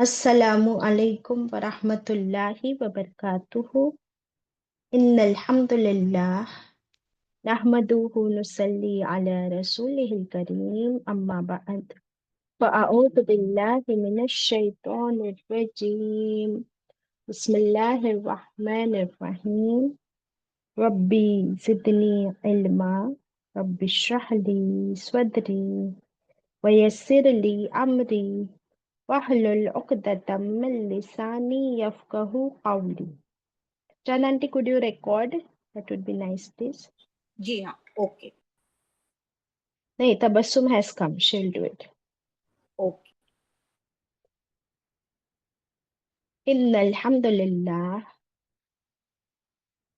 السلام علیکم ورحمۃ اللہ وبرکاتہ ان الحمد للہ نحمده نصلی علی رسولہ الکریم اما بعد فاعوذ باللہ من الشیطان الرجیم بسم اللہ الرحمن الرحیم ربی زدنی علما رب اشرح لی صدری ویسر لی امری وَاحْلُلْ عُقْدَةً مِّن لِّسَانِي يَفْقَهُوا قَوْلِي. Jan aunty, could you record? That would be nice, please. جی ہاں okay No, Tabassum has come. She'll do it. Okay إِنَّ الْحَمْدَ لِلَّهِ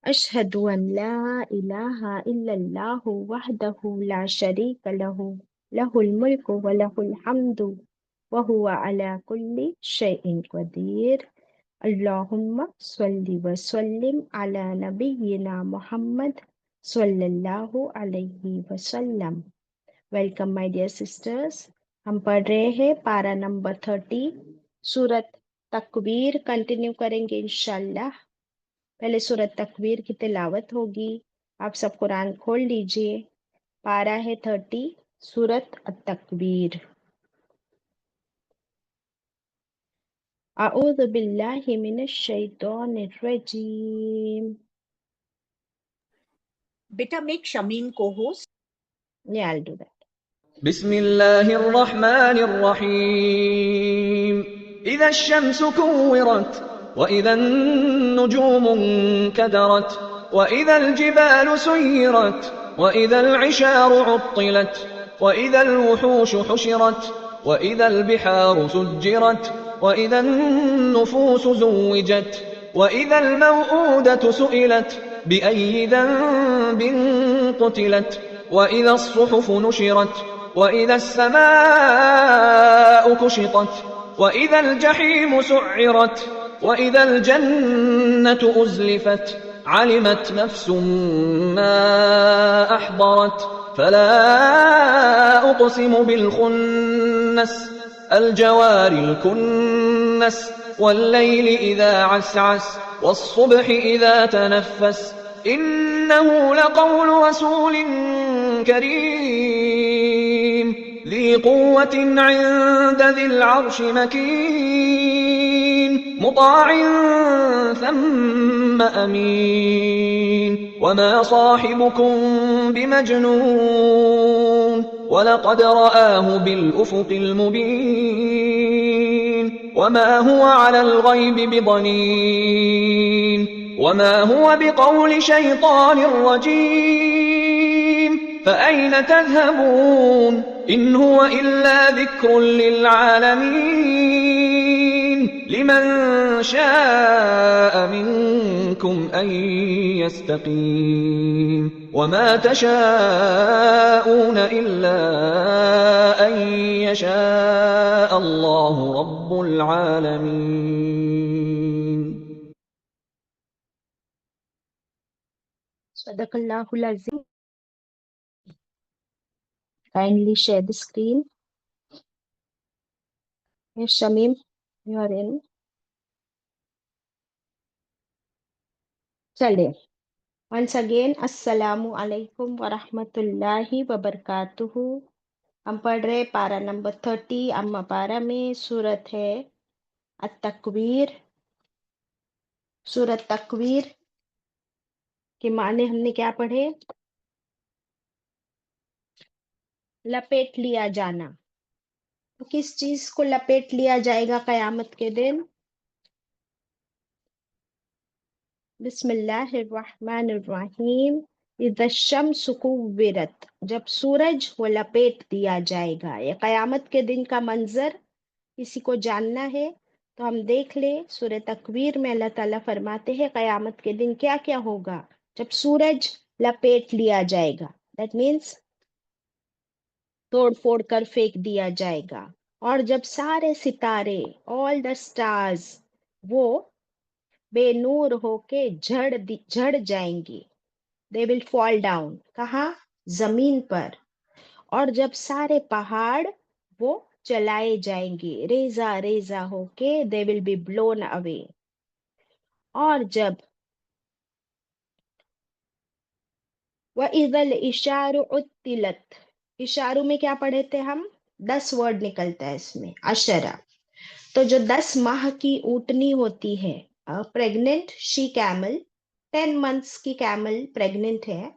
أشهد أن لا إله إلا الله وحده لا شريك له له الملك وله الحمد وهو على كل شيء قدير. اللهم صل وسلم على نبينا محمد صلی اللہ علیہ وسلم. Welcome my dear sisters. ہم پڑھ رہے ہیں پارہ نمبر 30 سورت تکویر. کنٹینیو کریں گے انشاءاللہ. پہلے سورت تکویر کی تلاوت ہوگی. آپ سب قرآن کھول لیجئے. پارہ ہے 30 سورت التکویر. اعوذ باللہ من الشیطان الرجیم. بیٹا میک شمیم کو host. Yeah, I'll do that. بسم الله الرحمن الرحيم إذا الشمس كورت وإذا النجوم انكدرت وإذا الجبال سيرت وإذا العشار عطلت وإذا الوحوش حشرت وإذا البحار سجرت وإذا النفوس زوجت وإذا الموءودة سئلت بأي ذنب قتلت وإذا الصحف نشرت وإذا السماء كشطت وإذا الجحيم سعرت وإذا الجنة أزلفت علمت نفس ما أحضرت فلا أقسم بالخنس الجوار الكنس والليل إذا عسعس والصبح إذا تنفس إنه لقول رسول كريم ذي قوة عند ذي العرش مكين مطاع ثم أمين وما صاحبكم بمجنون ولقد رآه بالأفق المبين وما هو على الغيب بضنين وما هو بقول شيطان رجيم فأين تذهبون إن هو إلا ذكر للعالمين لمن شاء منكم أن يستقيم وما تشاءون إلا أن يشاء الله رب العالمين. صدق اللہ العظیم. Kindly share the screen. Yes, Shamim, you are in. چلے. Once again, السلام علیکم ورحمۃ اللہ وبرکاتہ. ہم پڑھ رہے پارہ نمبر 30 اما پارہ میں سورت ہے التکویر. سورت تکویر کے معنی ہم نے کیا پڑھے؟ لپیٹ لیا جانا. تو کس چیز کو لپیٹ لیا جائے گا قیامت کے دن؟ بسم اللہ الرحمن الرحیم. اذا الشمس کورت، جب سورج وہ لپیٹ دیا جائے گا. یہ قیامت کے دن کا منظر کسی کو جاننا ہے تو ہم دیکھ لیں. سورہ تکویر میں اللہ تعالیٰ فرماتے ہیں قیامت کے دن کیا کیا ہوگا. جب سورج لپیٹ لیا جائے گا، دیٹ مینس توڑ پھوڑ کر پھینک دیا جائے گا. اور جب سارے ستارے all the stars وہ بے نور ہو کے جھڑ جائیں گی. they will fall down. کہاں؟ زمین پر. اور جب سارے پہاڑ وہ چلائے جائیں گے ریزہ ریزہ ہو کے, they will be blown away. اور جب وَإِذَا الْإِشَارُ عُطِّلَتْ, اشاروں میں کیا پڑھے تھے ہم؟ 10 ورڈ نکلتا ہے اس میں, عشرہ. تو جو 10 ماہ کی اونٹنی ہوتی ہے, پریگننٹ شی کیمل, 10 months کی کیمل پریگننٹ ہے,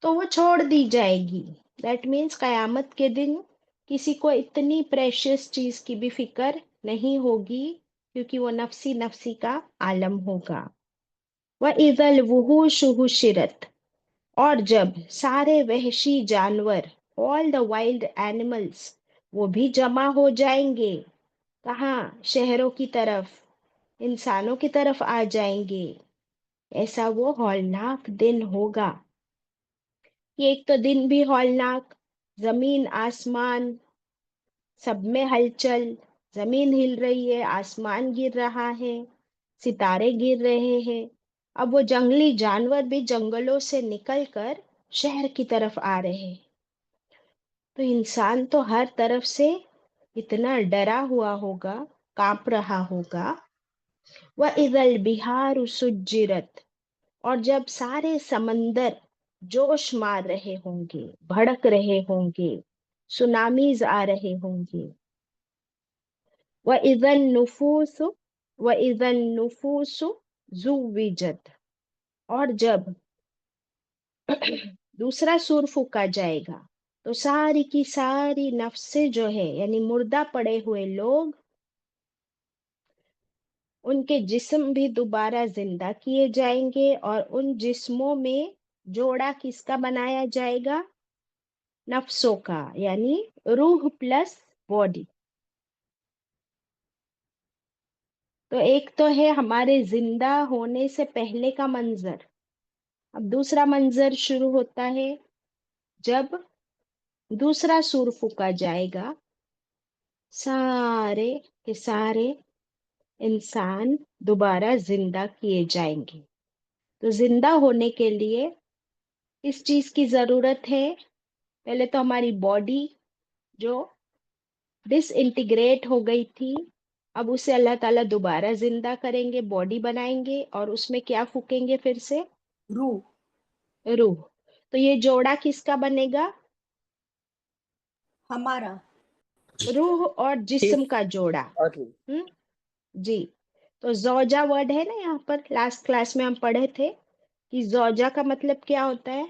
تو وہ چھوڑ دی جائے گی. دیٹ مینس قیامت کے دن کسی کو اتنی پریشیس چیز کی بھی فکر نہیں ہوگی, کیونکہ وہ نفسی نفسی کا عالم ہوگا. وَإِذَا الْوُحُوشُ حُشِرَتْ, اور جب سارے وحشی جانور, all the wild animals, وہ بھی جمع ہو جائیں گے. کہاں؟ شہروں کی طرف, انسانوں کی طرف آ جائیں گے. ایسا وہ ہولناک دن ہوگا. یہ ایک تو دن بھی ہولناک, زمین آسمان سب میں ہلچل, زمین ہل رہی ہے, آسمان گر رہا ہے, ستارے گر رہے ہیں. اب وہ جنگلی جانور بھی جنگلوں سے نکل کر شہر کی طرف آ رہے ہیں. تو انسان تو ہر طرف سے اتنا ڈرا ہوا ہوگا, کانپ رہا ہوگا. وَإِذَا الْبِحَارُ سُجِّرَتْ, اور جب سارے سمندر جوش مار رہے ہوں گے, بھڑک رہے ہوں گے, سونامیز آ رہے ہوں گے. وَإِذَا النُّفُوسُ وَإِذَا النُّفُوسُ زُوِّجَتْ, اور جب دوسرا سور پھونکا جائے گا, تو ساری کی ساری نفسیں جو ہے, یعنی مردہ پڑے ہوئے لوگ, ان کے جسم بھی دوبارہ زندہ کیے جائیں گے. اور ان جسموں میں جوڑا کس کا بنایا جائے گا؟ نفسوں کا, یعنی روح پلس باڈی. تو ایک تو ہے ہمارے زندہ ہونے سے پہلے کا منظر. اب دوسرا منظر شروع ہوتا ہے جب دوسرا سور پھونکا جائے گا. سارے کے سارے انسان دوبارہ زندہ کیے جائیں گے. تو زندہ ہونے کے لیے اس چیز کی ضرورت ہے, پہلے تو ہماری باڈی جو ڈس انٹیگریٹ ہو گئی تھی, اب اسے اللہ تعالیٰ دوبارہ زندہ کریں گے, باڈی بنائیں گے, اور اس میں کیا پھونکیں گے پھر سے؟ روح. روح. تو یہ جوڑا کس کا بنے گا؟ ہمارا. روح اور جسم کا جوڑا. جی. تو زوجہ ورڈ ہے نا یہاں پر, لاسٹ کلاس میں ہم پڑھے تھے کہ زوجہ کا مطلب کیا ہوتا ہے؟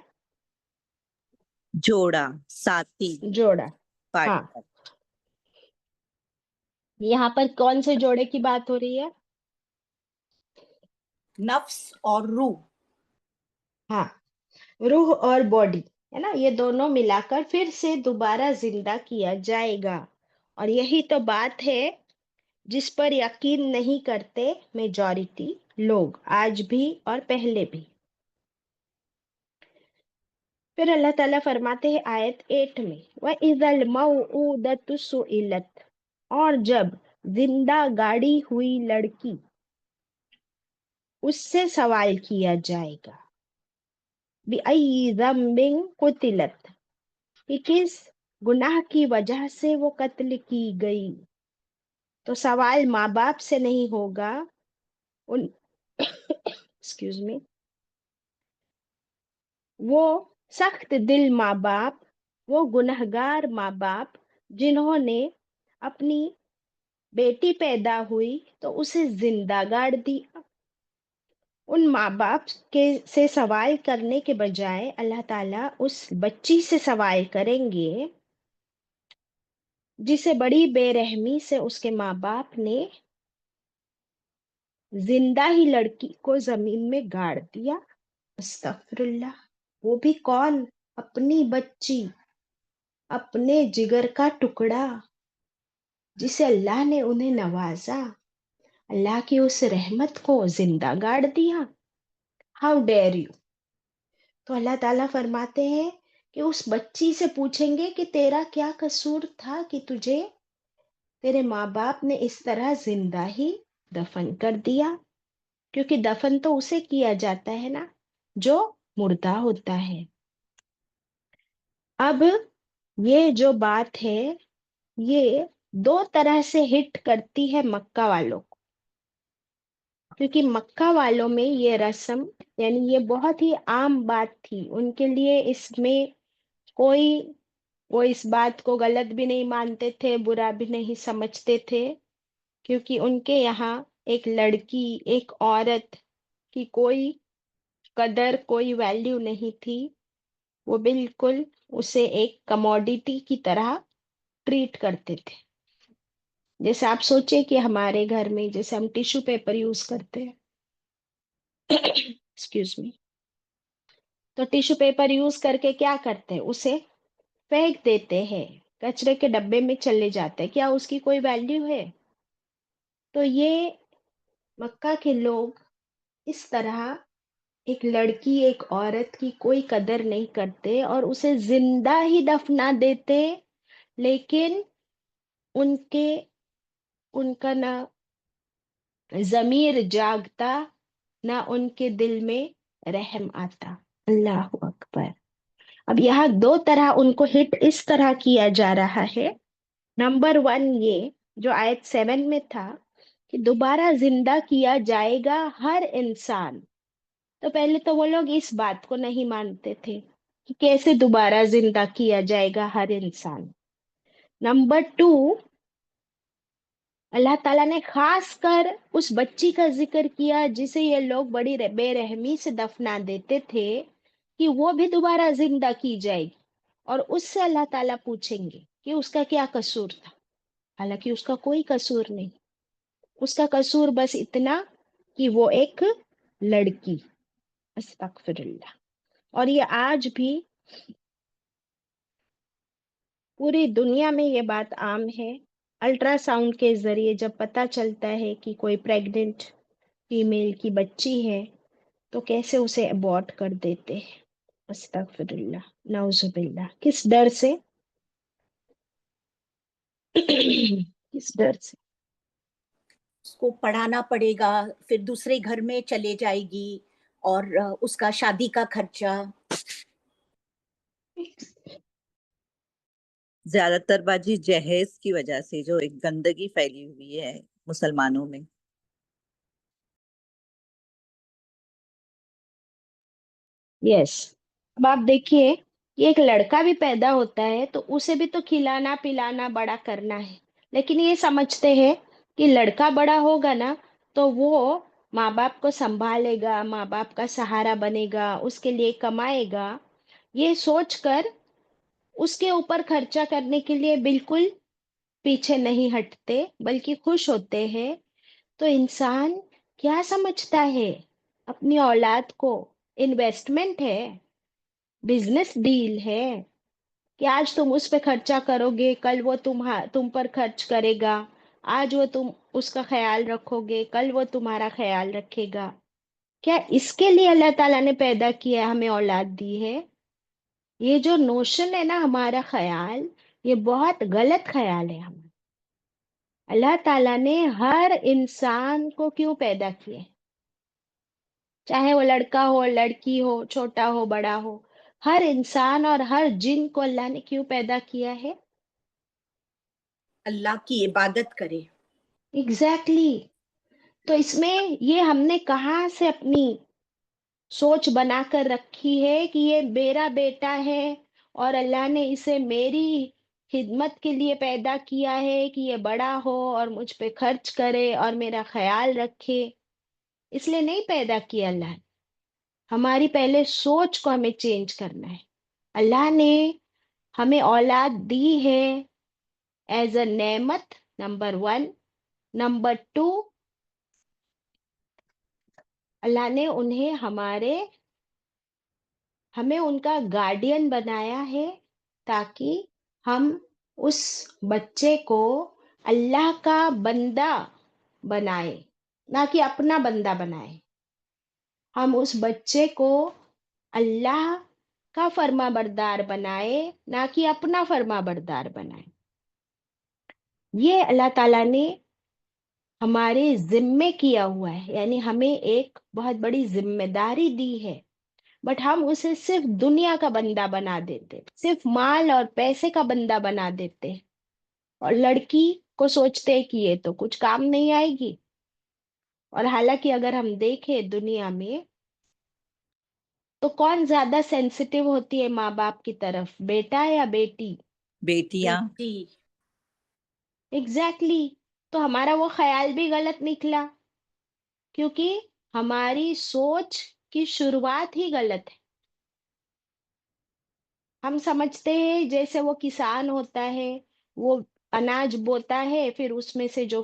جوڑا, ساتھی, جوڑا. ہاں, پارٹنر. یہاں پر کون سے جوڑے کی بات ہو رہی ہے؟ نفس اور روح. ہاں, روح اور باڈی ہے نا, یہ دونوں ملا کر پھر سے دوبارہ زندہ کیا جائے گا. اور یہی تو بات ہے جس پر یقین نہیں کرتے میجورٹی لوگ, آج بھی اور پہلے بھی. پھر اللہ تعالیٰ فرماتے ہیں آیت 8 میں, وَإِذَا الْمَوْءُودَةُ سُئِلَتْ, اور جب زندہ گاڑی ہوئی لڑکی, اس سے سوال کیا جائے گا. بِأَيِّ ذَنبٍ قُتِلَتْ, کہ کس گناہ کی وجہ سے وہ قتل کی گئی. تو سوال ماں باپ سے نہیں ہوگا, ان ایکسکیوز می, وہ سخت دل ماں باپ, وہ گنہگار ماں باپ جنہوں نے اپنی بیٹی پیدا ہوئی تو اسے زندہ گاڑ دیا. ان ماں باپ کے سے سوال کرنے کے بجائے اللہ تعالیٰ اس بچی سے سوال کریں گے جسے بڑی بے رحمی سے اس کے ماں باپ نے زندہ ہی لڑکی کو زمین میں گاڑ دیا. استغفر اللہ. وہ بھی کون؟ اپنی بچی, اپنے جگر کا ٹکڑا, جسے اللہ نے انہیں نوازا, اللہ کی اس رحمت کو زندہ گاڑ دیا. How dare you. تو اللہ تعالیٰ فرماتے ہیں کہ اس بچی سے پوچھیں گے کہ تیرا کیا قصور تھا کہ تجھے تیرے ماں باپ نے اس طرح زندہ ہی دفن کر دیا. کیونکہ دفن تو اسے کیا جاتا ہے نا جو مردہ ہوتا ہے. اب یہ جو بات ہے یہ دو طرح سے ہٹ کرتی ہے مکہ والوں کو، کیونکہ مکہ والوں میں یہ رسم یعنی یہ بہت ہی عام بات تھی ان کے لیے، اس میں کوئی وہ اس بات کو غلط بھی نہیں مانتے تھے، برا بھی نہیں سمجھتے تھے، کیونکہ ان کے یہاں ایک لڑکی، ایک عورت کی کوئی قدر، کوئی ویلیو نہیں تھی، وہ بالکل اسے ایک کموڈیٹی کی طرح ٹریٹ کرتے تھے۔ جیسے آپ سوچیں کہ ہمارے گھر میں جیسے ہم ٹیشو پیپر یوز کرتے ہیں ایکسکیوز می، تو ٹیشو پیپر یوز کر کے کیا کرتے ہیں، اسے پھینک دیتے ہیں، کچرے کے ڈبے میں چلے جاتے ہیں، کیا اس کی کوئی ویلیو ہے؟ تو یہ مکہ کے لوگ اس طرح ایک لڑکی، ایک عورت کی کوئی قدر نہیں کرتے اور اسے زندہ ہی دفنا دیتے، لیکن ان کا نہ ضمیر جاگتا، نہ ان کے دل میں رحم آتا۔ اللہ اکبر۔ اب یہاں دو طرح ان کو ہٹ اس طرح کیا جا رہا ہے۔ نمبر 1 یہ جو آیت 7 میں تھا کہ دوبارہ زندہ کیا جائے گا ہر انسان، تو پہلے تو وہ لوگ اس بات کو نہیں مانتے تھے کہ کیسے دوبارہ زندہ کیا جائے گا ہر انسان۔ نمبر 2، اللہ تعالیٰ نے خاص کر اس بچی کا ذکر کیا جسے یہ لوگ بڑی بے رحمی سے دفنا دیتے تھے، کہ وہ بھی دوبارہ زندہ کی جائے گی، اور اس سے اللہ تعالیٰ پوچھیں گے کہ اس کا کیا قصور تھا، حالانکہ اس کا کوئی قصور نہیں، اس کا قصور بس اتنا کہ وہ ایک لڑکی۔ استغفر اللہ۔ اور یہ آج بھی پوری دنیا میں یہ بات عام ہے، الٹرا ساؤنڈ کے ذریعے جب پتہ چلتا ہے کہ کوئی پریگننٹ فیمیل کی بچی ہے تو کیسے اسے ابورٹ کر دیتے ہیں۔ استغفر اللہ، نعوذ باللہ۔ کس ڈر سے کس ڈر سے؟ اس کو پڑھانا پڑے گا، پھر دوسرے گھر میں چلے جائے گی، اور اس کا شادی کا خرچہ۔ زیادہ تر باجی جہیز کی وجہ سے جو ایک گندگی پھیلی ہوئی ہے مسلمانوں میں۔ یس، اب آپ دیکھیے کہ ایک لڑکا بھی پیدا ہوتا ہے تو اسے بھی تو کھلانا پلانا بڑا کرنا ہے، لیکن یہ سمجھتے ہیں کہ لڑکا بڑا ہوگا نا تو وہ ماں باپ کو سنبھالے گا، ماں باپ کا سہارا بنے گا، اس کے لیے کمائے گا، یہ سوچ کر اس کے اوپر خرچہ کرنے کے لیے بالکل پیچھے نہیں ہٹتے بلکہ خوش ہوتے ہیں۔ تو انسان کیا سمجھتا ہے اپنی اولاد کو؟ انویسٹمنٹ ہے، بزنس ڈیل ہے، کہ آج تم اس پہ خرچہ کرو گے، کل وہ تم پر خرچ کرے گا، آج وہ تم اس کا خیال رکھو گے، کل وہ تمہارا خیال رکھے گا۔ کیا اس کے لیے اللہ تعالیٰ نے پیدا کیا، ہمیں اولاد دی ہے؟ یہ جو نوشن ہے نا ہمارا خیال، یہ بہت غلط خیال ہے ہمارا۔ اللہ تعالیٰ نے ہر انسان کو کیوں پیدا کیا ہے؟ چاہے وہ لڑکا ہو، لڑکی ہو، چھوٹا ہو، بڑا ہو، ہر انسان اور ہر جن کو اللہ نے کیوں پیدا کیا ہے؟ اللہ کی عبادت کرے۔ ایگزیکٹلی۔ تو اس میں یہ ہم نے کہاں سے اپنی سوچ بنا کر رکھی ہے کہ یہ میرا بیٹا ہے اور اللہ نے اسے میری خدمت کے لیے پیدا کیا ہے کہ یہ بڑا ہو اور مجھ پہ خرچ کرے اور میرا خیال رکھے؟ اس لیے نہیں پیدا کیا اللہ نے۔ ہماری پہلے سوچ کو ہمیں چینج کرنا ہے۔ اللہ نے ہمیں اولاد دی ہے ایز اے نعمت، نمبر 1۔ نمبر 2، اللہ نے ہمیں ان کا گارڈین بنایا ہے تاکہ ہم اس بچے کو اللہ کا بندہ بنائے، نہ کہ اپنا بندہ بنائے۔ ہم اس بچے کو اللہ کا فرما بردار بنائے، نہ کہ اپنا فرما بردار بنائے۔ یہ اللہ تعالیٰ نے ہمارے ذمے کیا ہوا ہے، یعنی ہمیں ایک بہت بڑی ذمہ داری دی ہے، بٹ ہم اسے صرف دنیا کا بندہ بنا دیتے، صرف مال اور پیسے کا بندہ بنا دیتے۔ اور لڑکی کو سوچتے ہیں کہ یہ تو کچھ کام نہیں آئے گی. اور حالانکہ اگر ہم دیکھیں دنیا میں تو کون زیادہ سینسیٹیو ہوتی ہے ماں باپ کی طرف, بیٹا یا بیٹی؟ بیٹیاں. بیٹی. ایگزیکٹلی. تو ہمارا وہ خیال بھی غلط نکلا, کیونکہ ہماری سوچ کی شروعات ہی غلط ہے. ہم سمجھتے ہیں جیسے وہ کسان ہوتا ہے, وہ اناج بوتا ہے, پھر اس میں سے جو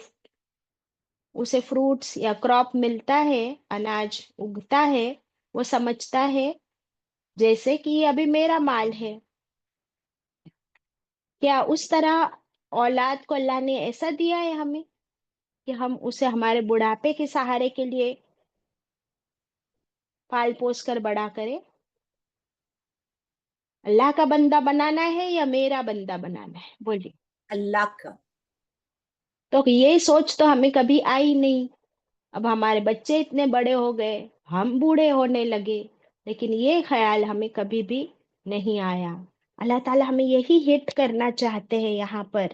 اسے فروٹس یا کراپ ملتا ہے, اناج اگتا ہے, وہ سمجھتا ہے جیسے کہ یہ ابھی میرا مال ہے. کیا اس طرح اولاد کو اللہ نے ایسا دیا ہے ہمیں کہ ہم اسے ہمارے بڑھاپے کے سہارے کے لیے پال پوس کر بڑا کرے؟ اللہ کا بندہ بنانا ہے یا میرا بندہ بنانا ہے؟ بولیے. اللہ کا. تو یہ سوچ تو ہمیں کبھی آئی نہیں. اب ہمارے بچے اتنے بڑے ہو گئے, ہم بوڑھے ہونے لگے, لیکن یہ خیال ہمیں کبھی بھی نہیں آیا. اللہ تعالیٰ ہمیں یہی ہٹ کرنا چاہتے ہیں یہاں پر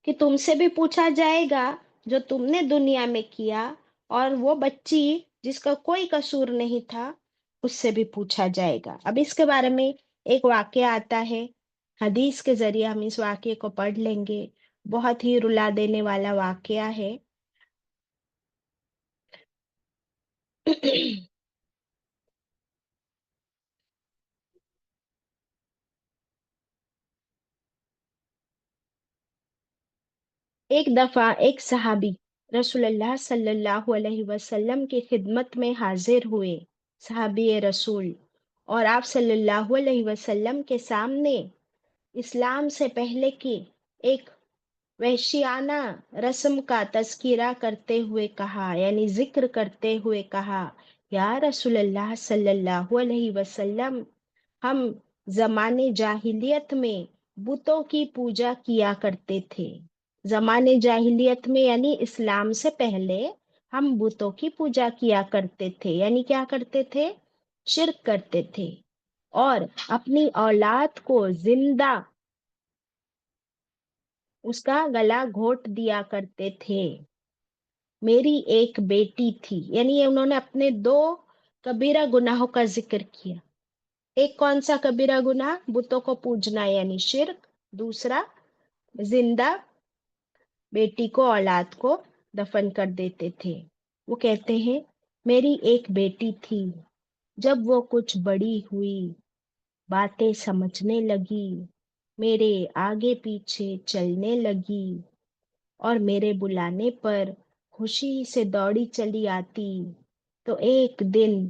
کہ تم سے بھی پوچھا جائے گا جو تم نے دنیا میں کیا, اور وہ بچی جس کا کوئی قصور نہیں تھا اس سے بھی پوچھا جائے گا. اب اس کے بارے میں ایک واقعہ آتا ہے, حدیث کے ذریعے ہم اس واقعے کو پڑھ لیں گے. بہت ہی رلا دینے والا واقعہ ہے. ایک دفعہ ایک صحابی رسول اللہ صلی اللہ علیہ وسلم کی خدمت میں حاضر ہوئے. صحابی رسول, اور آپ صلی اللہ علیہ وسلم کے سامنے اسلام سے پہلے کی ایک وحشیانہ رسم کا تذکرہ کرتے ہوئے کہا, یعنی ذکر کرتے ہوئے کہا, یا رسول اللہ صلی اللہ علیہ وسلم, ہم زمانے جاہلیت میں بتوں کی پوجا کیا کرتے تھے. زمانے جاہلیت میں یعنی اسلام سے پہلے ہم بتوں کی پوجا کیا کرتے تھے. یعنی کیا کرتے تھے؟ شرک کرتے تھے, اور اپنی اولاد کو زندہ اس کا گلا گھونٹ دیا کرتے تھے. میری ایک بیٹی تھی, یعنی انہوں نے اپنے دو کبیرہ گناہوں کا ذکر کیا. ایک کون سا کبیرہ گناہ؟ بتوں کو پوجنا یعنی شرک. دوسرا, زندہ بیٹی کو, اولاد کو دفن کر دیتے تھے. وہ کہتے ہیں میری ایک بیٹی تھی, جب وہ کچھ بڑی ہوئی, باتیں سمجھنے لگی, میرے آگے پیچھے چلنے لگی, اور میرے بلانے پر خوشی سے دوڑی چلی آتی, تو ایک دن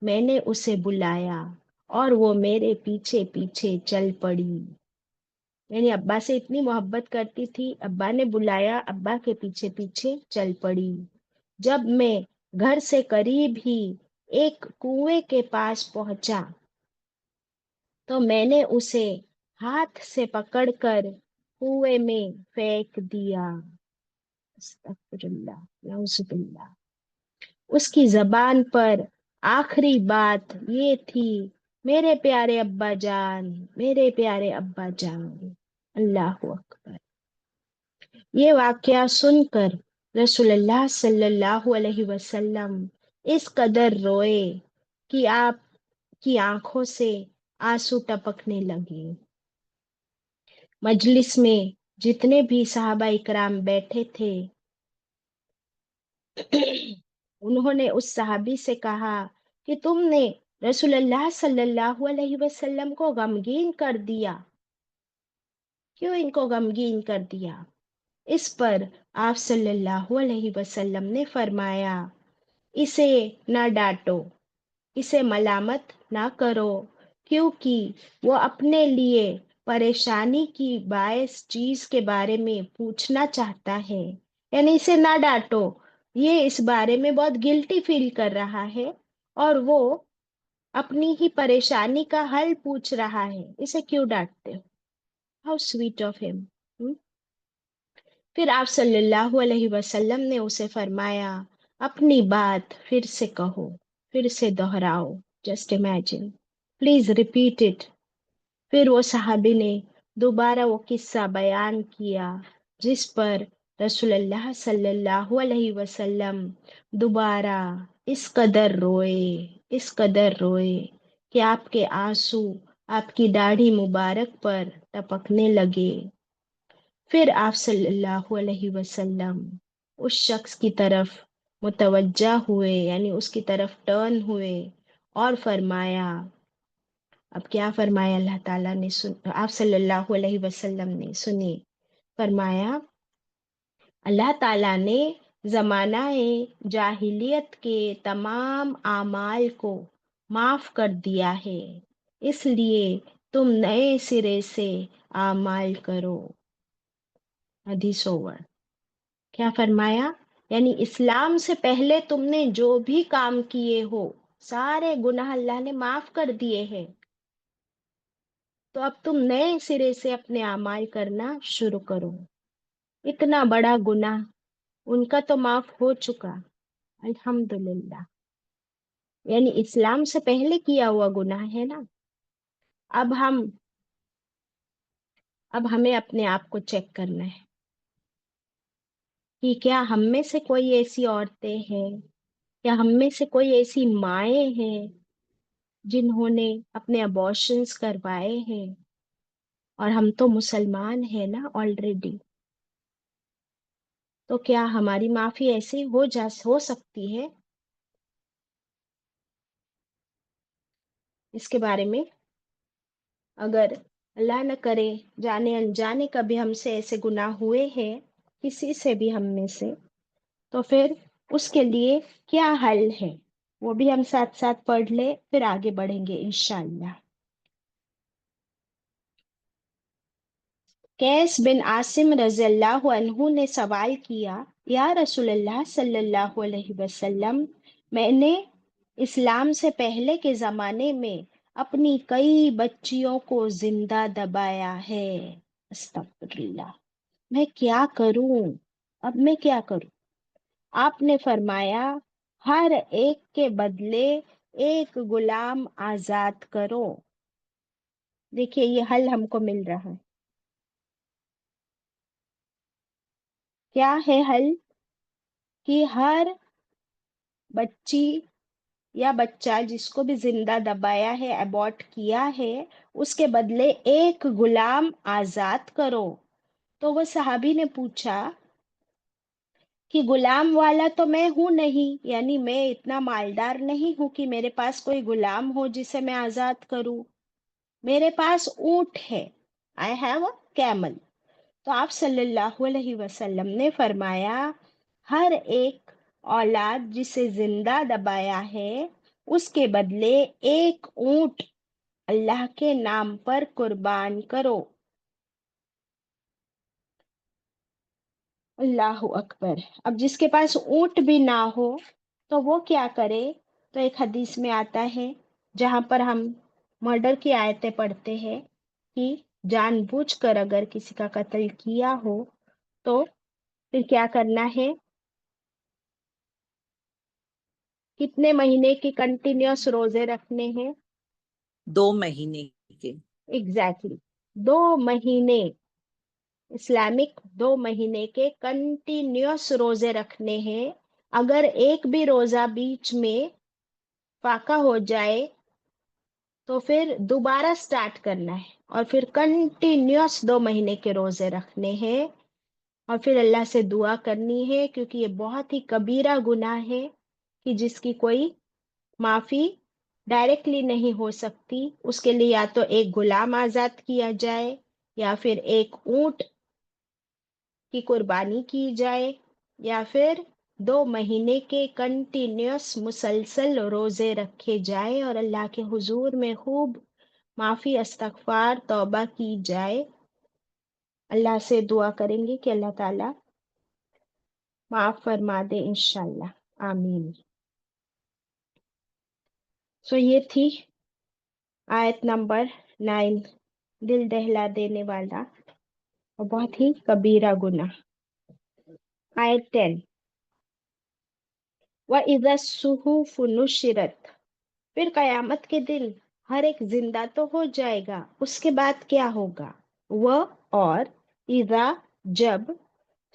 میں نے اسے بلایا اور وہ میرے پیچھے پیچھے چل پڑی. یعنی ابا سے اتنی محبت کرتی تھی, ابا نے بلایا, ابا کے پیچھے پیچھے چل پڑی. جب میں گھر سے قریب ہی ایک کنویں کے پاس پہنچا تو میں نے اسے ہاتھ سے پکڑ کر کنویں میں پھینک دیا. استغفر اللہ, نعوذ باللہ. اس کی زبان پر آخری بات یہ تھی, میرے پیارے ابا جان, میرے پیارے ابا جان. اللہ اکبر. یہ واقعہ سن کر رسول اللہ صلی اللہ علیہ وسلم اس قدر روئے کہ آپ کی آنکھوں سے آنسو ٹپکنے لگے. مجلس میں جتنے بھی صحابہ اکرام بیٹھے تھے انہوں نے اس صحابی سے کہا کہ تم نے رسول اللہ صلی اللہ علیہ وسلم کو غمگین کر دیا. کیوں ان کو غمگین کر دیا؟ اس پر آپ صلی اللہ علیہ وسلم نے فرمایا, اسے نہ ڈانٹو, اسے ملامت نہ کرو, کیونکہ وہ اپنے لیے پریشانی کی باعث چیز کے بارے میں پوچھنا چاہتا ہے. یعنی اسے نہ ڈانٹو, یہ اس بارے میں بہت گلٹی فیل کر رہا ہے اور وہ اپنی ہی پریشانی کا حل پوچھ رہا ہے, اسے کیوں ڈانٹتے ہو؟ ہاؤ سویٹ آف ہم. پھر آپ صلی اللہ علیہ وسلم نے اسے فرمایا, اپنی بات پھر سے کہو, پھر سے دہراؤ, just imagine, please repeat it. پھر وہ صحابی نے دوبارہ وہ قصہ بیان کیا جس پر رسول اللہ صلی اللہ علیہ وسلم دوبارہ اس قدر روئے کہ آپ کے آنسو آپ کی داڑھی مبارک پر ٹپکنے لگے۔ پھر آپ صلی اللہ علیہ وسلم اس شخص کی طرف متوجہ ہوئے، یعنی اس کی طرف ٹرن ہوئے اور فرمایا، اب کیا فرمایا اللہ تعالیٰ نے، آپ صلی اللہ علیہ وسلم نے سنی، فرمایا اللہ تعالیٰ نے زمانہ جاہلیت کے تمام اعمال کو معاف کر دیا ہے، اس لیے تم نئے سرے سے اعمال کرو۔ حدیث اوور۔ کیا فرمایا؟ یعنی اسلام سے پہلے تم نے جو بھی کام کیے ہو سارے گناہ اللہ نے معاف کر دیے ہیں، تو اب تم نئے سرے سے اپنے اعمال کرنا شروع کرو۔ اتنا بڑا گناہ ان کا تو معاف ہو چکا، الحمدللہ، یعنی اسلام سے پہلے کیا ہوا گناہ ہے نا۔ اب ہمیں اپنے آپ کو چیک کرنا ہے کہ کیا ہم میں سے کوئی ایسی عورتیں ہیں، کیا ہم میں سے کوئی ایسی مائیں ہیں جنہوں نے اپنے ابارشنز کروائے ہیں، اور ہم تو مسلمان ہیں نا آلریڈی، تو کیا ہماری معافی ایسے ہو سکتی ہے؟ اس کے بارے میں اگر اللہ نہ کرے جانے انجانے کبھی ہم سے ایسے گناہ ہوئے ہیں، کسی سے بھی ہم میں سے، تو پھر اس کے لیے کیا حل ہے وہ بھی ہم ساتھ ساتھ پڑھ لیں، پھر آگے بڑھیں گے انشاءاللہ۔ قیس بن عاصم رضی اللہ عنہ نے سوال کیا، یا رسول اللہ صلی اللہ علیہ وسلم، میں نے اسلام سے پہلے کے زمانے میں اپنی کئی بچیوں کو زندہ دبایا ہے، استغفر اللہ، میں کیا کروں؟ اب میں کیا کروں؟ آپ نے فرمایا، ہر ایک کے بدلے ایک غلام آزاد کرو۔ دیکھیے یہ حل ہم کو مل رہا ہے۔ کیا ہے حل؟ کہ ہر بچی یا بچہ جس کو بھی زندہ دبایا ہے، ابورٹ کیا ہے، اس کے بدلے ایک غلام آزاد کرو۔ تو وہ صحابی نے پوچھا کہ غلام والا تو میں ہوں نہیں، یعنی میں اتنا مالدار نہیں ہوں کہ میرے پاس کوئی غلام ہو جسے میں آزاد کروں، میرے پاس اونٹ ہے، I have a camel۔ تو آپ صلی اللہ علیہ وسلم نے فرمایا، ہر ایک اولاد جسے زندہ دبایا ہے اس کے بدلے ایک اونٹ اللہ کے نام پر قربان کرو۔ اللہ اکبر۔ اب جس کے پاس اونٹ بھی نہ ہو تو وہ کیا کرے؟ تو ایک حدیث میں آتا ہے جہاں پر ہم مرڈر کی آیتیں پڑھتے ہیں کہ جان بوجھ کر اگر کسی کا قتل کیا ہو تو پھر کیا کرنا ہے؟ کتنے مہینے کی کنٹینیوس روزے رکھنے ہیں؟ 2 مہینے کے۔ ایگزیکٹلی 2 مہینے، اسلامک 2 مہینے کے کنٹینیوس روزے رکھنے ہیں۔ اگر ایک بھی روزہ بیچ میں فاقہ ہو جائے تو پھر دوبارہ سٹارٹ کرنا ہے، اور پھر کنٹینیوس 2 مہینے کے روزے رکھنے ہیں، اور پھر اللہ سے دعا کرنی ہے، کیونکہ یہ بہت ہی کبیرہ گناہ ہے کہ جس کی کوئی معافی ڈائریکٹلی نہیں ہو سکتی۔ اس کے لیے یا تو ایک غلام آزاد کیا جائے یا پھر ایک اونٹ کی قربانی کی جائے، یا پھر 2 مہینے کے کنٹینیوس مسلسل روزے رکھے جائے اور اللہ کے حضور میں خوب معافی، استغفار، توبہ کی جائے۔ اللہ سے دعا کریں گے کہ اللہ تعالیٰ معاف فرما دے انشاءاللہ، آمین۔ سو یہ تھی آیت نمبر 9، دل دہلا دینے والا اور بہت ہی کبیرہ گناہ۔ آیت 10، وَإِذَا الصُّحُفُ نُشِرَتْ، پھر قیامت کے دن ہر ایک زندہ تو ہو جائے گا، اس کے بعد کیا ہوگا؟ و اور اذا جب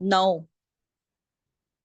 9।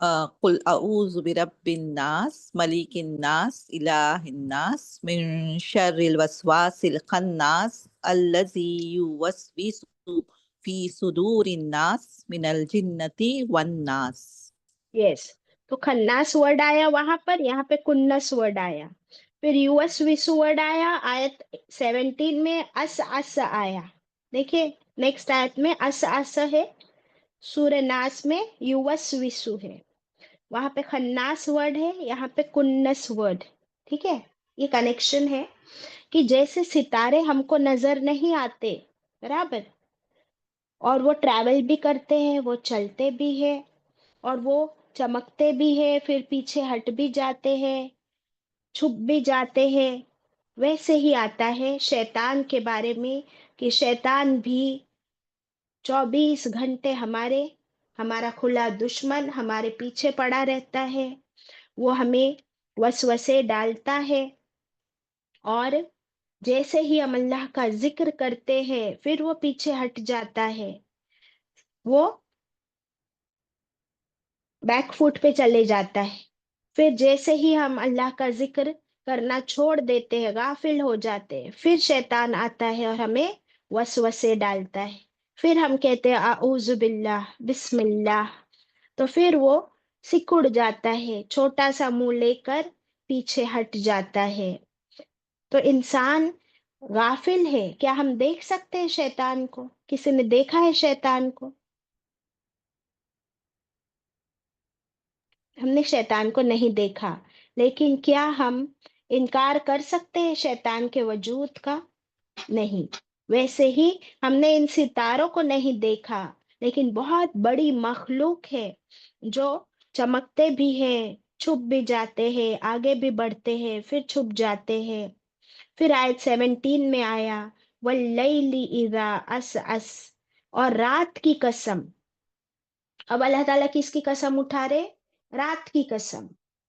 قل اعوذ برب الناس ملک الناس الہ الناس من شر الوسواس الخناس الذی یوسوس فی صدور الناس من الجنت والناس. یس، تو خناس ورڈ آیا وہاں پر، یہاں پہ کنس ورڈ آیا. پھر یوس وسو ورڈ آیا آیت 17 میں. اس آیا. دیکھیے نیکسٹ آیت میں اس ہے، سورہ ناس میں یوس وسو ہے. وہاں پہ خناس ورڈ ہے، یہاں پہ کنس ورڈ. ٹھیک ہے، یہ کنیکشن ہے کہ جیسے ستارے ہم کو نظر نہیں آتے، برابر، اور وہ ٹریول بھی کرتے ہیں، وہ چلتے بھی ہیں، اور وہ چمکتے بھی ہیں، پھر پیچھے ہٹ بھی جاتے ہیں، چھپ بھی جاتے ہیں. ویسے ہی آتا ہے شیطان کے بارے میں کہ شیطان بھی 24 گھنٹے ہمارا کھلا دشمن ہمارے پیچھے پڑا رہتا ہے. وہ ہمیں وسوسے ڈالتا ہے، اور جیسے ہی ہم اللہ کا ذکر کرتے ہیں پھر وہ پیچھے ہٹ جاتا ہے، وہ بیک فوٹ پہ چلے جاتا ہے. پھر جیسے ہی ہم اللہ کا ذکر کرنا چھوڑ دیتے ہیں، غافل ہو جاتے ہیں، پھر شیطان آتا ہے اور ہمیں وسوسے ڈالتا ہے. پھر ہم کہتے ہیں اعوذ باللہ، بسم اللہ، تو پھر وہ سکڑ جاتا ہے، چھوٹا سا منہ لے کر پیچھے ہٹ جاتا ہے. تو انسان غافل ہے. کیا ہم دیکھ سکتے ہیں شیطان کو؟ کسی نے دیکھا ہے شیطان کو؟ ہم نے شیطان کو نہیں دیکھا، لیکن کیا ہم انکار کر سکتے ہیں شیطان کے وجود کا؟ نہیں. ویسے ہی ہم نے ان ستاروں کو نہیں دیکھا، لیکن بہت بڑی مخلوق ہے جو چمکتے بھی ہیں، چھپ بھی جاتے ہیں، آگے بھی بڑھتے ہیں، پھر چھپ جاتے ہیں. پھر آیت 17 میں آیا واللیل اذا عسعس، اور رات کی قسم. اب اللہ تعالیٰ کس کی قسم اٹھا رہے؟ رات کی قسم.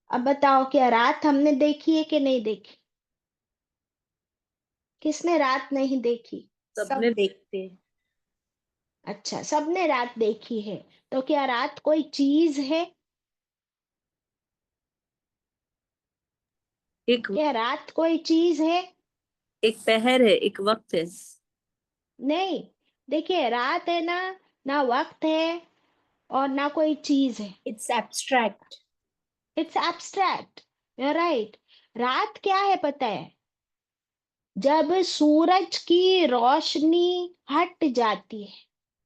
اب بتاؤ کیا رات ہم نے دیکھی ہے کہ نہیں دیکھی؟ کس نے رات نہیں دیکھی؟ سب دیکھتے ہیں. اچھا، سب نے رات دیکھی ہے. تو کیا رات کوئی چیز ہے؟ ایک کیا رات کوئی چیز ہے؟ ایک پہر ہے، ایک وقت ہے. نہیں. دیکھیے رات ہے نا، نہ وقت ہے اور نہ کوئی چیز ہے. It's abstract. It's abstract. You right. رات کیا ہے پتہ ہے؟ جب سورج کی روشنی ہٹ جاتی ہے،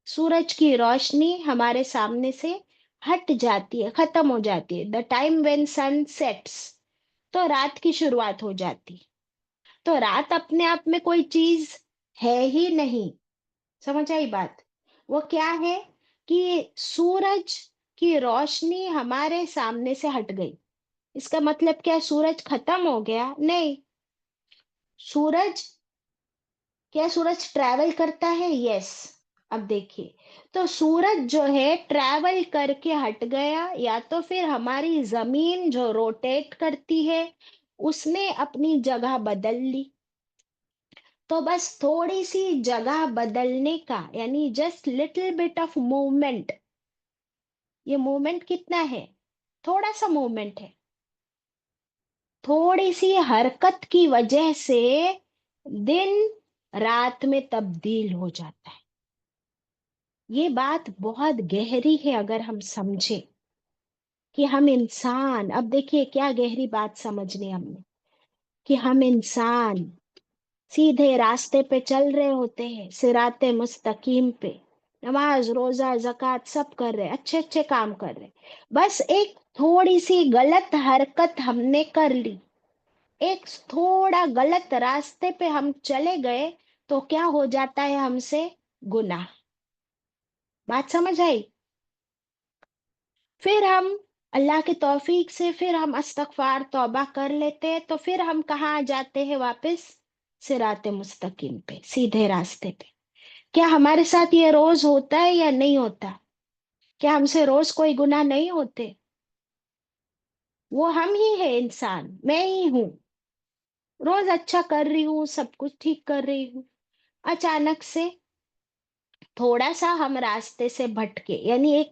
سورج کی روشنی ہمارے سامنے سے ہٹ جاتی ہے، ختم ہو جاتی ہے. The time when sun sets, تو رات کی شروعات ہو جاتی. تو رات اپنے آپ میں کوئی چیز ہے ہی نہیں. سمجھ آئی بات؟ وہ کیا ہے کہ سورج کی روشنی ہمارے سامنے سے ہٹ گئی. اس کا مطلب کیا سورج ختم ہو گیا؟ نہیں. سورج کیا سورج ٹریول کرتا ہے؟ یس. اب دیکھیے، تو سورج جو ہے ٹریول کر کے ہٹ گیا، یا تو پھر ہماری زمین جو روٹیٹ کرتی ہے اس نے اپنی جگہ بدل لی. تو بس تھوڑی سی جگہ بدلنے کا، یعنی just little bit of movement. یہ موومنٹ کتنا ہے؟ تھوڑا سا موومنٹ ہے. تھوڑی سی حرکت کی وجہ سے دن رات میں تبدیل ہو جاتا ہے. یہ بات بہت گہری ہے اگر ہم سمجھیں کہ ہم انسان، اب دیکھیے کیا گہری بات سمجھنے ہم نے، کہ ہم انسان سیدھے راستے پہ چل رہے ہوتے ہیں، صراط مستقیم پہ، نماز روزہ زکوٰۃ سب کر رہے، اچھے اچھے کام کر رہے. بس ایک تھوڑی سی غلط حرکت ہم نے کر لی، ایک تھوڑا غلط راستے پہ ہم چلے گئے، تو کیا ہو جاتا ہے ہم سے؟ گناہ. بات سمجھ آئی؟ پھر ہم اللہ کی توفیق سے پھر ہم استغفار توبہ کر لیتے ہیں، تو پھر ہم کہاں آ جاتے ہیں واپس؟ صراط مستقیم پہ، سیدھے راستے پہ. کیا ہمارے ساتھ یہ روز ہوتا ہے یا نہیں ہوتا؟ کیا ہم سے روز کوئی گناہ نہیں ہوتے؟ وہ ہم ہی ہے انسان، میں ہی ہوں. روز اچھا کر رہی ہوں، سب کچھ ٹھیک کر رہی ہوں، اچانک سے تھوڑا سا ہم راستے سے بھٹکے، یعنی ایک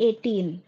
18,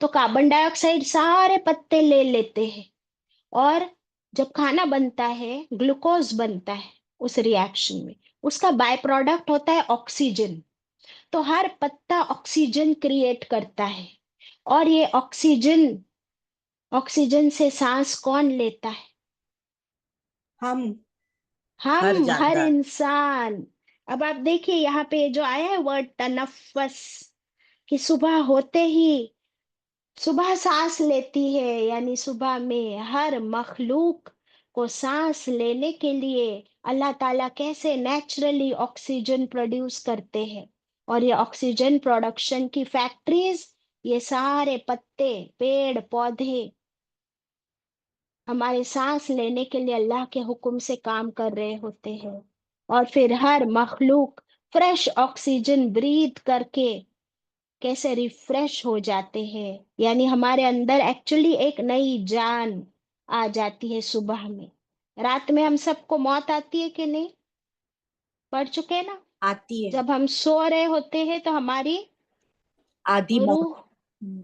تو کاربن ڈائی آکسائڈ سارے پتے لے لیتے ہیں، اور جب کھانا بنتا ہے گلوکوز بنتا ہے اس ریئیکشن میں، اس کا بائی پروڈکٹ ہوتا ہے آکسیجن. تو ہر پتا آکسیجن کریٹ کرتا ہے، اور یہ آکسیجن سے سانس کون لیتا ہے؟ ہم. ہم، ہر ہر جاندار. انسان. اب آپ دیکھیے یہاں پہ جو آیا ہے ورڈ تنفس، کہ صبح ہوتے ہی صبح سانس لیتی ہے، یعنی صبح میں ہر مخلوق کو سانس لینے کے لیے اللہ تعالیٰ کیسے نیچرلی آکسیجن پروڈیوس کرتے ہیں. اور یہ آکسیجن پروڈکشن کی فیکٹریز، یہ سارے پتے پیڑ پودے ہمارے سانس لینے کے لیے اللہ کے حکم سے کام کر رہے ہوتے ہیں. اور پھر ہر مخلوق فریش آکسیجن بریتھ کر کے کیسے ریفریش ہو جاتے ہیں، یعنی ہمارے اندر ایکچولی ایک نئی جان آ جاتی ہے صبح میں. رات میں ہم سب کو موت آتی ہے کہ نہیں؟ پڑھ چکے نا؟ آتی ہے جب ہم سو رہے ہوتے ہیں تو ہماری آدھی موت. روح،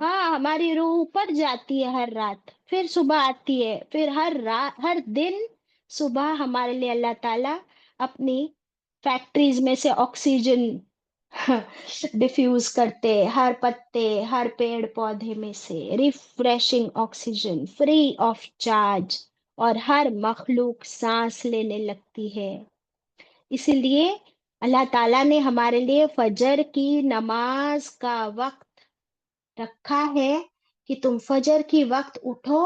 ہاں ہماری روح اوپر جاتی ہے ہر رات، پھر صبح آتی ہے، پھر ہر دن صبح ہمارے لیے اللہ تعالیٰ اپنی فیکٹریز میں سے آکسیجن ڈیفیوز کرتے، ہر پتے ہر پیڑ پودے میں سے refreshing oxygen free of charge, اور ہر مخلوق سانس لینے لگتی ہے. اسی لیے اللہ تعالیٰ نے ہمارے لیے فجر کی نماز کا وقت رکھا ہے کہ تم فجر کی وقت اٹھو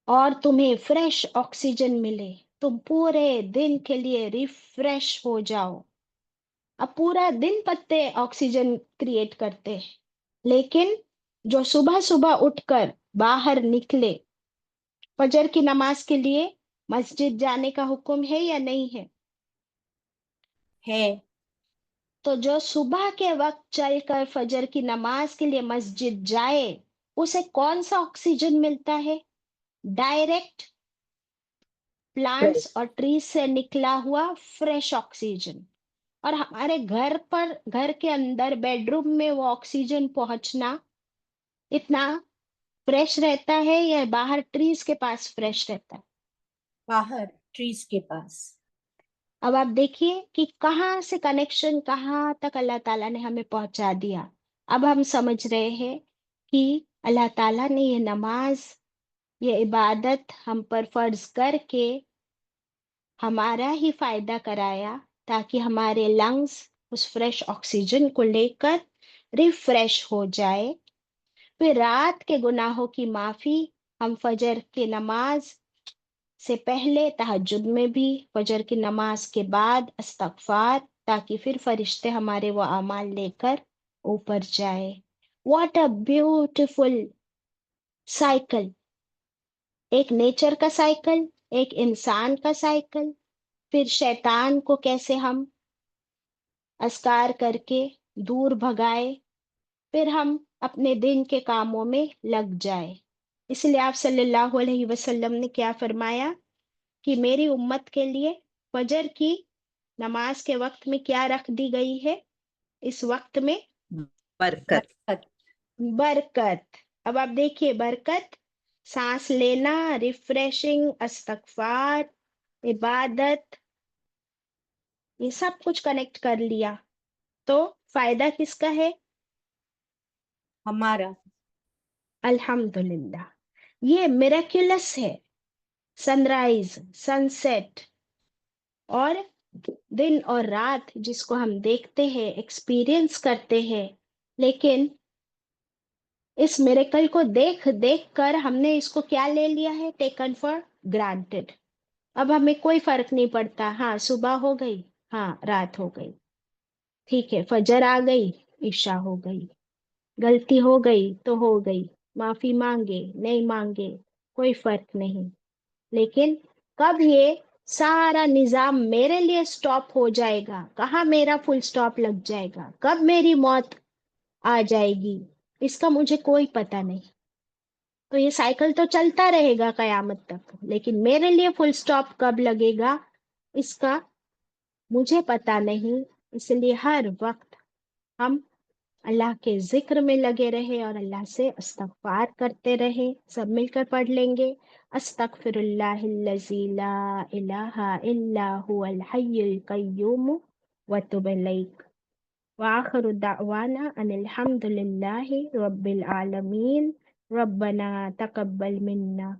اور تمہیں فریش آکسیجن ملے، تم پورے دن کے لیے ریفریش ہو جاؤ. اب پورا دن پتے آکسیجن کریٹ کرتے ہیں، لیکن جو صبح صبح اٹھ کر باہر نکلے فجر کی نماز کے لیے، مسجد جانے کا حکم ہے یا نہیں ہے؟ ہے. تو جو صبح کے وقت چل کر فجر کی نماز کے لیے مسجد جائے، اسے کون سا آکسیجن ملتا ہے؟ ڈائریکٹ پلانٹس اور ٹریز سے نکلا ہوا فریش آکسیجن. اور ہمارے گھر کے اندر بیڈ روم میں وہ آکسیجن پہنچنا اتنا فریش رہتا ہے یا باہر ٹریز کے پاس فریش رہتا ہے؟ باہر ٹریز کے پاس. اب آپ دیکھیے کہ کہاں سے کنیکشن کہاں تک اللہ تعالیٰ نے ہمیں پہنچا دیا. اب ہم سمجھ رہے ہیں کہ اللہ تعالیٰ نے یہ نماز، یہ عبادت ہم پر فرض کر کے ہمارا ہی فائدہ کرایا، تاکہ ہمارے لنگز اس فریش آکسیجن کو لے کر ریفریش ہو جائے. پھر رات کے گناہوں کی معافی ہم فجر کی نماز سے پہلے تہجد میں بھی، فجر کی نماز کے بعد استغفار، تاکہ پھر فرشتے ہمارے وہ اعمال لے کر اوپر جائے. What a beautiful cycle! ایک نیچر کا سائیکل، ایک انسان کا سائیکل، پھر شیطان کو کیسے ہم اذکار کر کے دور بھگائے، پھر ہم اپنے دن کے کاموں میں لگ جائے. اس لیے آپ صلی اللہ علیہ وسلم نے کیا فرمایا کہ میری امت کے لیے فجر کی نماز کے وقت میں کیا رکھ دی گئی ہے؟ اس وقت میں برکت. برکت. اب آپ دیکھیے برکت، سانس لینا، ریفریشنگ، استغفار، عبادت، یہ سب کچھ کنیکٹ کر لیا. تو فائدہ کس کا ہے؟ ہمارا. الحمدللہ. یہ میریکولس ہے. سن رائز، سن سیٹ، اور دن اور رات جس کو ہم دیکھتے ہیں، ایکسپیرئنس کرتے ہیں، لیکن اس میریکل کو دیکھ دیکھ کر ہم نے اس کو کیا لے لیا ہے؟ Taken for granted. اب ہمیں کوئی فرق نہیں پڑتا، ہاں صبح ہو گئی، ہاں رات ہو گئی، ٹھیک ہے فجر آ گئی، عشاء ہو گئی، غلطی ہو گئی تو ہو گئی، معافی مانگے نہیں مانگے کوئی فرق نہیں. لیکن کب یہ سارا نظام میرے لیے سٹاپ ہو جائے گا، کہاں میرا فل سٹاپ لگ جائے گا، کب میری موت آ جائے گی، اس کا مجھے کوئی پتہ نہیں. تو یہ سائیکل تو چلتا رہے گا قیامت تک، لیکن میرے لیے فل سٹاپ کب لگے گا اس کا مجھے پتہ نہیں. اس لیے ہر وقت ہم اللہ کے ذکر میں لگے رہے اور اللہ سے استغفار کرتے رہے. سب مل کر پڑھ لیں گے. استغفر اللہ الذی لا الہ الا هو الحی القیوم واتوب الیک. وآخر دعوانا ان الحمد للہ رب العالمین. ربنا تقبل منا